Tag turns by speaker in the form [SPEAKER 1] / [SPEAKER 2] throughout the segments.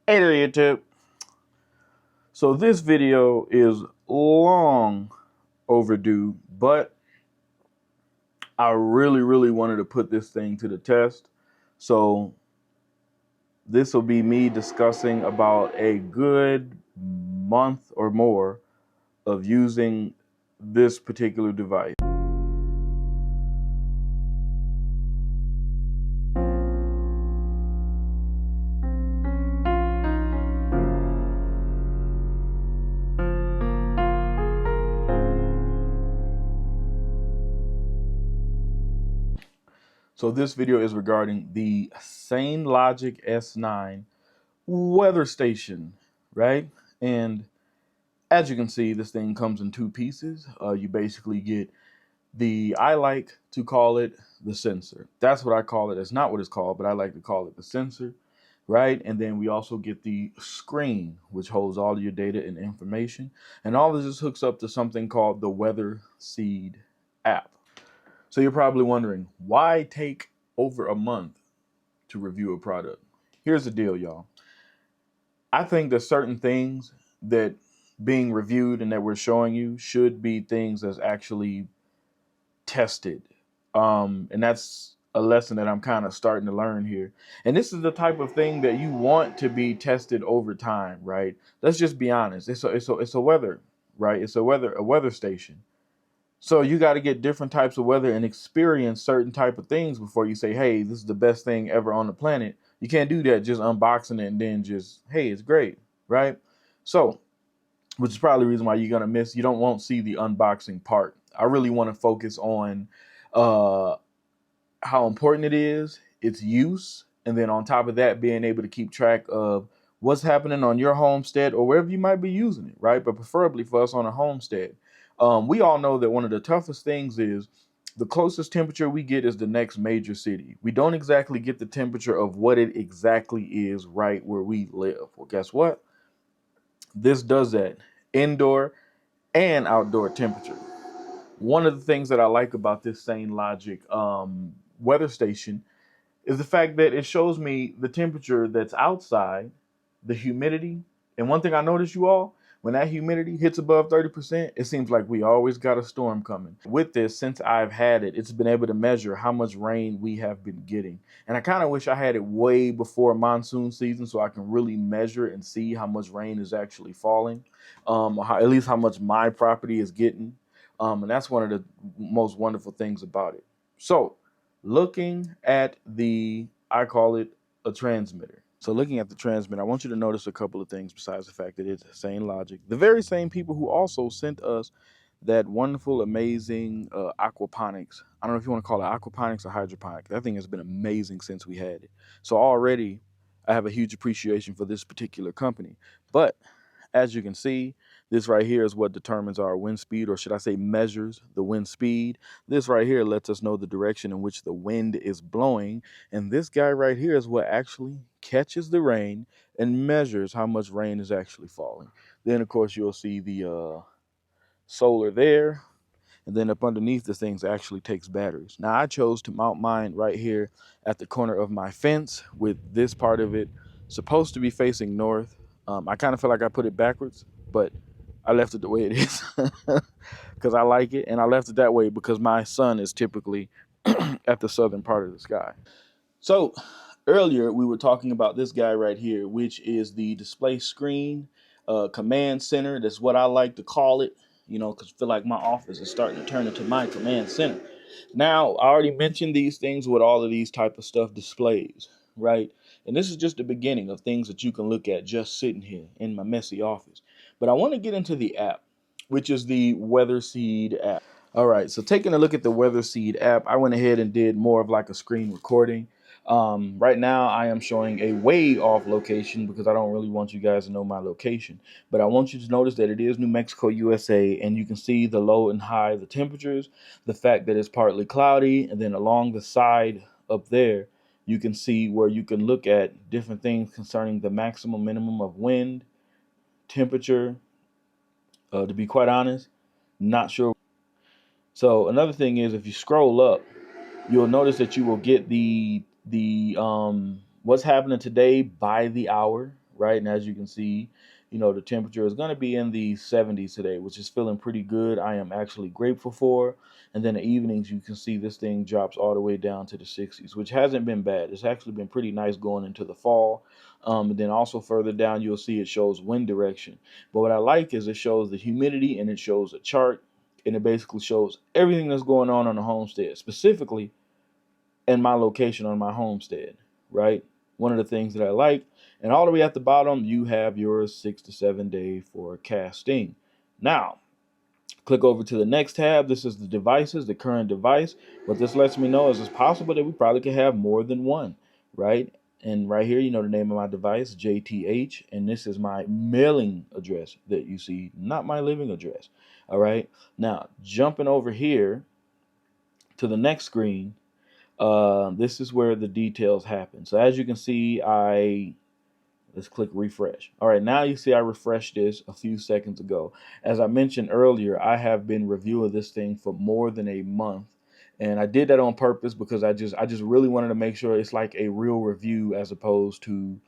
[SPEAKER 1] Hey there, YouTube. So this video is long overdue, but I really wanted to put this thing to the test. So this will be me discussing about a good month or more of using this particular device. So this video is regarding the Sainlogic S9 Weather Station, right? And as you can see, this thing comes in two pieces. You basically get I like to call it the sensor. That's what I call it. It's not what it's called, but I like to call it the sensor, right? And then we also get the screen, which holds all of your data and information. And all of this hooks up to something called the Weatherseed app. So you're probably wondering, why take over a month to review a product? Here's the deal, y'all. I think there's certain things that being reviewed and that we're showing you should be things that's actually tested. And that's a lesson that I'm kind of starting to learn here. And this is the type of thing that you want to be tested over time, right? Let's just be honest. It's a weather, right? It's a weather station. So you got to get different types of weather and experience certain type of things before you say, hey, this is the best thing ever on the planet. You can't do that just unboxing it and then just, hey, it's great, right? So, which is probably the reason why you're going to miss, you won't see the unboxing part. I really want to focus on how important it is, its use, and then on top of that, being able to keep track of what's happening on your homestead or wherever you might be using it, right? But preferably for us on a homestead. We all know that one of the toughest things is the closest temperature we get is the next major city. We don't exactly get the temperature of what it exactly is right where we live. Well, guess what? This does that, indoor and outdoor temperature. One of the things that I like about this Sainlogic weather station is the fact that it shows me the temperature that's outside, the humidity. And one thing I noticed, you all, when that humidity hits above 30%, it seems like we always got a storm coming. With this, since I've had it, it's been able to measure how much rain we have been getting. And I kind of wish I had it way before monsoon season so I can really measure and see how much rain is actually falling, at least how much my property is getting. And that's one of the most wonderful things about it. So looking at I call it a transmitter. So looking at the transmitter, I want you to notice a couple of things besides the fact that it's Sainlogic. The very same people who also sent us that wonderful, amazing aquaponics. I don't know if you want to call it aquaponics or hydroponics. That thing has been amazing since we had it. So already I have a huge appreciation for this particular company. But as you can see, this right here is what determines our wind speed, or should I say measures the wind speed. This right here lets us know the direction in which the wind is blowing. And this guy right here is what actually catches the rain and measures how much rain is actually falling. Then, of course, you'll see the solar there. And then up underneath, this thing actually takes batteries. Now, I chose to mount mine right here at the corner of my fence, with this part of it supposed to be facing north. I kind of feel like I put it backwards, but I left it the way it is because I like it. And I left it that way because my sun is typically at the southern part of the sky. So earlier we were talking about this guy right here, which is the display screen command center. That's what I like to call it, because I feel like my office is starting to turn into my command center. Now, I already mentioned these things with all of these type of stuff displays, right? And this is just the beginning of things that you can look at just sitting here in my messy office. But I want to get into the app, which is the Weatherseed app. All right, so taking a look at the Weatherseed app, I went ahead and did more of like a screen recording. Right now, I am showing a way off location because I don't really want you guys to know my location. But I want you to notice that it is New Mexico, USA, and you can see the low and high, the temperatures, the fact that it's partly cloudy, and then along the side up there, you can see where you can look at different things concerning the maximum, minimum of wind, temperature. To be quite honest, not sure. So another thing is, if you scroll up, you'll notice that you will get the what's happening today by the hour, right? And as you can see, the temperature is going to be in the 70s today, which is feeling pretty good. I am actually grateful for. And then the evenings, you can see this thing drops all the way down to the 60s, which hasn't been bad. It's actually been pretty nice going into the fall. And then also further down, you'll see it shows wind direction. But what I like is it shows the humidity and it shows a chart, and it basically shows everything that's going on the homestead, specifically in my location on my homestead, right? One of the things that I like. And all the way at the bottom, you have your 6 to 7 day forecasting. Now, click over to the next tab. This is the devices, the current device. What this lets me know is it's possible that we probably could have more than one, right? And right here, the name of my device, JTH, and this is my mailing address that you see, not my living address. All right. Now, jumping over here to the next screen, this is where the details happen. So as you can see, let's click refresh. All right, now you see I refreshed this a few seconds ago. As I mentioned earlier, I have been reviewing this thing for more than a month. And I did that on purpose because I just really wanted to make sure it's like a real review as opposed to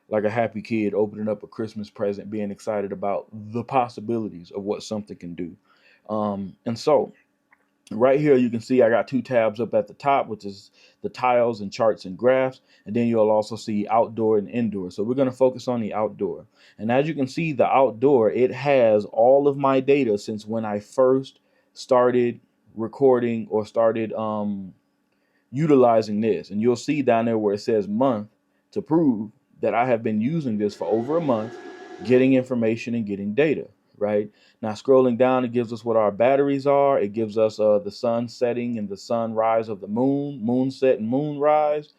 [SPEAKER 1] like a happy kid opening up a Christmas present, being excited about the possibilities of what something can do. And so right here, you can see I got two tabs up at the top, which is the tiles and charts and graphs. And then you'll also see outdoor and indoor. So we're going to focus on the outdoor. And as you can see, the outdoor, it has all of my data since when I first started recording or started utilizing this. And you'll see down there where it says month to prove that I have been using this for over a month, getting information and getting data, right? Now, scrolling down, it gives us what our batteries are. It gives us the sun setting and the sunrise of the moon, moonset and moonrise.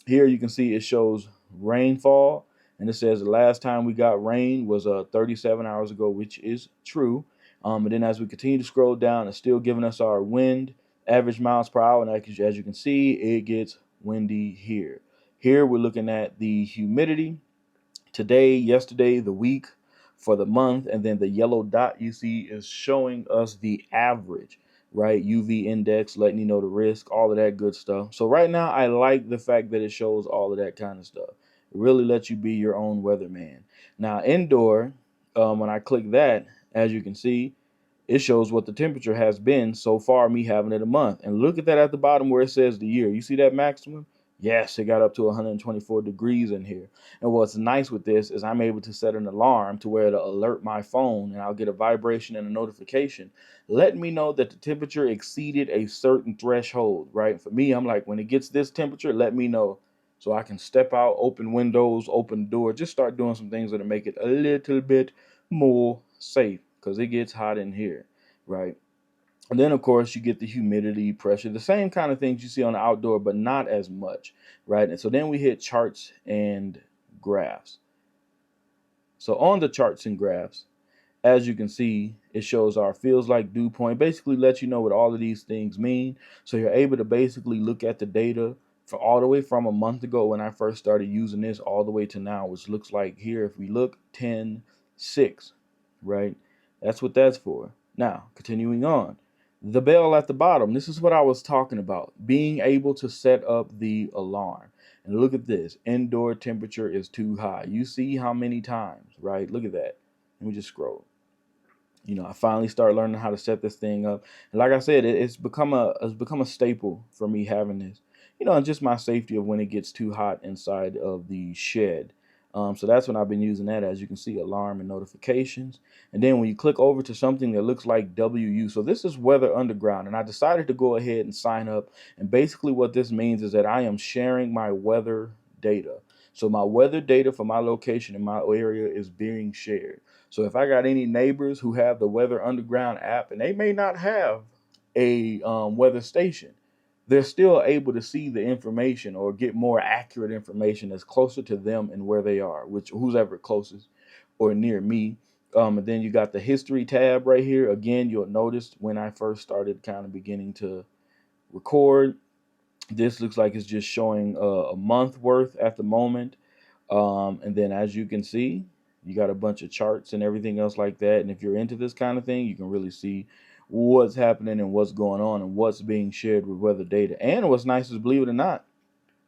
[SPEAKER 1] Here you can see it shows rainfall, and it says the last time we got rain was 37 hours ago, which is true. And then as we continue to scroll down, it's still giving us our wind, average miles per hour, and as you can see, it gets windy here. Here we're looking at the humidity today, yesterday, the week, for the month, and then the yellow dot you see is showing us the average, right? UV index, letting you know the risk, all of that good stuff. So right now, I like the fact that it shows all of that kind of stuff. It really lets you be your own weatherman. Now, indoor, when I click that, as you can see, it shows what the temperature has been so far, me having it a month. And look at that at the bottom where it says the year. You see that maximum? Yes, it got up to 124 degrees in here. And what's nice with this is I'm able to set an alarm to where it'll alert my phone, and I'll get a vibration and a notification letting me know that the temperature exceeded a certain threshold, right? For me, I'm like, when it gets this temperature, let me know so I can step out, open windows, open the door, just start doing some things that'll make it a little bit more safe because it gets hot in here, right? And then, of course, you get the humidity, pressure, the same kind of things you see on the outdoor, but not as much, right? And so then we hit charts and graphs. So on the charts and graphs, as you can see, it shows our feels like dew point, basically lets you know what all of these things mean. So you're able to basically look at the data for all the way from a month ago when I first started using this all the way to now, which looks like here, if we look 10/6, right? That's what that's for. Now, continuing on. The bell at the bottom, this is what I was talking about, being able to set up the alarm. And look at this, indoor temperature is too high. You see how many times, right? Look at that. Let me just scroll. I finally started learning how to set this thing up. And like I said, it's become a staple for me having this, and just my safety of when it gets too hot inside of the shed. So that's when I've been using that, as you can see, alarm and notifications. And then when you click over to something that looks like WU, so this is Weather Underground, and I decided to go ahead and sign up. And basically what this means is that I am sharing my weather data. So my weather data for my location in my area is being shared. So if I got any neighbors who have the Weather Underground app, and they may not have a weather station, they're still able to see the information or get more accurate information that's closer to them and where they are, which who's ever closest or near me. And then you got the history tab right here. Again, you'll notice when I first started kind of beginning to record, this looks like it's just showing a month worth at the moment. And then as you can see, you got a bunch of charts and everything else like that. And if you're into this kind of thing, you can really see what's happening and what's going on and what's being shared with weather data. And what's nice is, believe it or not,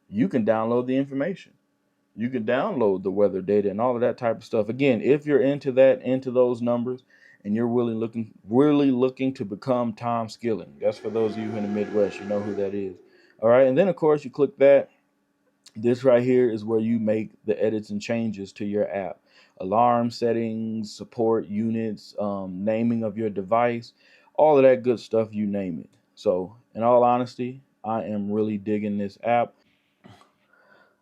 [SPEAKER 1] you can download the information. You can download the weather data and all of that type of stuff. Again, if you're into that, into those numbers, and you're really looking to become Tom Skilling. That's for those of you in the Midwest, you know who that is. All right, and then of course you click that. This right here is where you make the edits and changes to your app. Alarm settings, support units, naming of your device, all of that good stuff, you name it. So in all honesty, I am really digging this app.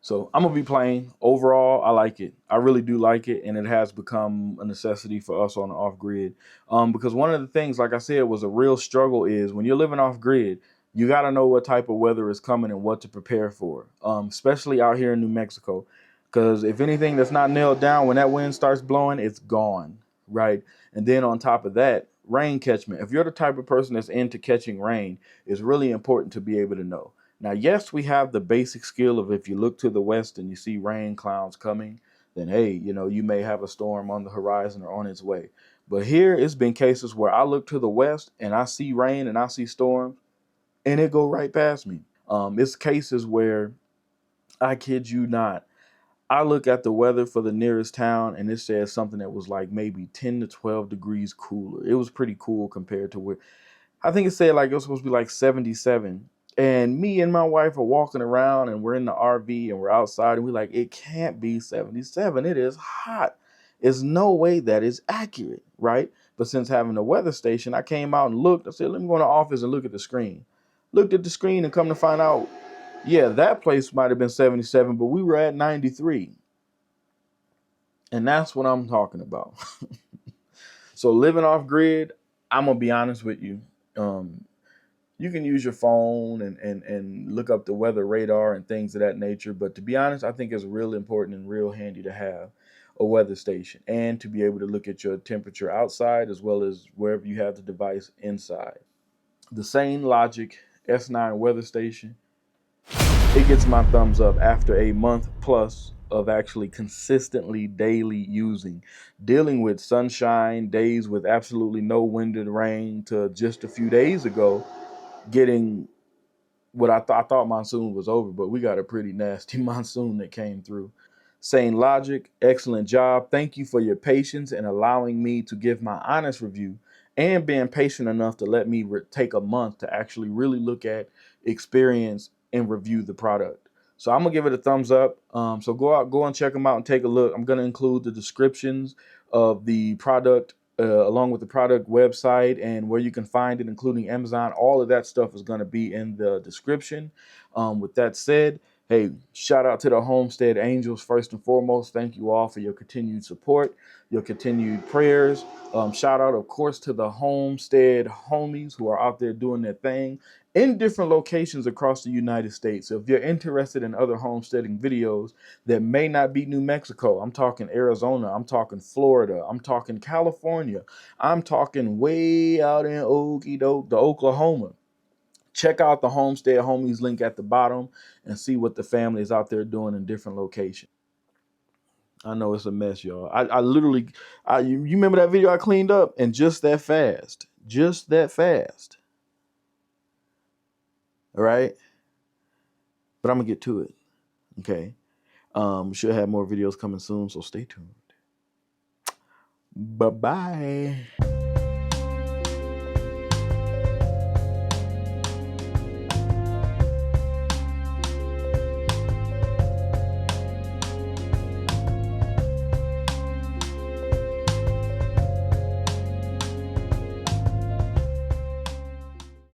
[SPEAKER 1] So I'm gonna be playing. Overall, I like it. I really do like it, and it has become a necessity for us on the off grid. Because one of the things, like I said, was a real struggle is when you're living off grid, you got to know what type of weather is coming and what to prepare for. Especially out here in New Mexico, because if anything that's not nailed down, when that wind starts blowing, it's gone, right? And then on top of that, rain catchment. If you're the type of person that's into catching rain, it's really important to be able to know. Now, yes, we have the basic skill of if you look to the west and you see rain clouds coming, then hey, you know, you may have a storm on the horizon or on its way. But here it's been cases where I look to the west and I see rain and I see storms and it go right past me. It's cases where, I kid you not, I look at the weather for the nearest town and it says something that was like maybe 10 to 12 degrees cooler. It was pretty cool compared to where I think it said like it was supposed to be like 77. And me and my wife are walking around and we're in the RV and we're outside and we're like, it can't be 77. It is hot. There's no way that is accurate, right? But since having a weather station, I came out and looked. I said, let me go in the office and look at the screen. Looked at the screen and come to find out, yeah, that place might have been 77, but we were at 93. And that's what I'm talking about. So living off grid, I'm going to be honest with you. You can use your phone and look up the weather radar and things of that nature. But to be honest, I think it's real important and real handy to have a weather station and to be able to look at your temperature outside as well as wherever you have the device inside. The Sainlogic S9 Weather Station, it gets my thumbs up after a month plus of actually consistently daily using, dealing with sunshine days with absolutely no wind and rain to just a few days ago getting what I thought monsoon was over, but we got a pretty nasty monsoon that came through. Sainlogic, excellent job. Thank you for your patience and allowing me to give my honest review and being patient enough to let me take a month to actually really look at, experience, and review the product. So I'm gonna give it a thumbs up. So go and check them out and take a look. I'm gonna include the descriptions of the product along with the product website and where you can find it, including Amazon. All of that stuff is going to be in the description. With that said, hey, shout out to the Homestead Angels first and foremost. Thank you all for your continued support, your continued prayers. Shout out, of course, to the Homestead homies who are out there doing their thing in different locations across the United States. So if you're interested in other homesteading videos that may not be New Mexico, I'm talking Arizona, I'm talking Florida, I'm talking California, I'm talking way out in Okie-doke, the Oklahoma. Check out the Homestead Homies link at the bottom and see what the family is out there doing in different locations. I know it's a mess, y'all. I literally, you remember that video I cleaned up and just that fast. All right. But I'm going to get to it. Okay. Should have more videos coming soon, so stay tuned. Bye-bye.